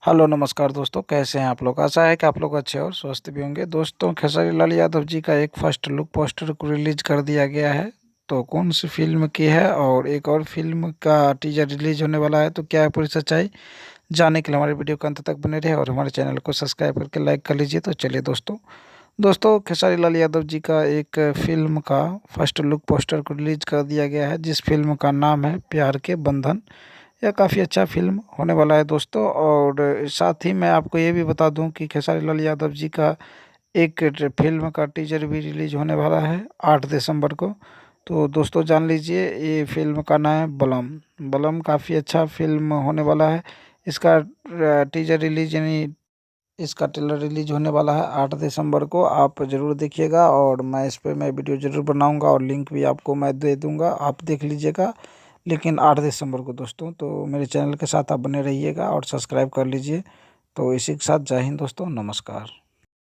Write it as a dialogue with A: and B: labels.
A: Hello नमस्कार दोस्तों, कैसे हैं आप लोग। आशा है कि आप लोग अच्छे और स्वस्थ भी होंगे। दोस्तों, खेसारी लाल यादव जी का एक फर्स्ट लुक पोस्टर को रिलीज कर दिया गया है। तो कौन सी फिल्म की है और एक और फिल्म का टीजर रिलीज होने वाला है, तो क्या है पूरी सच्चाई जानने के लिए हमारे वीडियो को अंत तक बने रहे और हमारे चैनल को सब्सक्राइब करके लाइक कर लीजिए। तो चलिए दोस्तों खेसारी लाल यादव जी का एक फिल्म का फर्स्ट लुक पोस्टर को रिलीज कर दिया गया है, जिस फिल्म का नाम है प्यार के बंधन। यह काफ़ी अच्छा फ़िल्म होने वाला है दोस्तों। और साथ ही मैं आपको ये भी बता दूं कि खेसारी लाल यादव जी का एक फिल्म का टीजर भी रिलीज होने वाला है 8 दिसंबर को। तो दोस्तों जान लीजिए, ये फिल्म का नाम है बलम। बलम काफ़ी अच्छा फिल्म होने वाला है। इसका टीजर रिलीज यानी इसका ट्रेलर रिलीज होने वाला है 8 दिसंबर को। आप ज़रूर देखिएगा और मैं वीडियो ज़रूर बनाऊंगा और लिंक भी आपको मैं दे दूंगा, आप देख लीजिएगा। लेकिन 8 दिसंबर को दोस्तों, तो मेरे चैनल के साथ आप बने रहिएगा और सब्सक्राइब कर लीजिए। तो इसी के साथ जय हिंद दोस्तों, नमस्कार।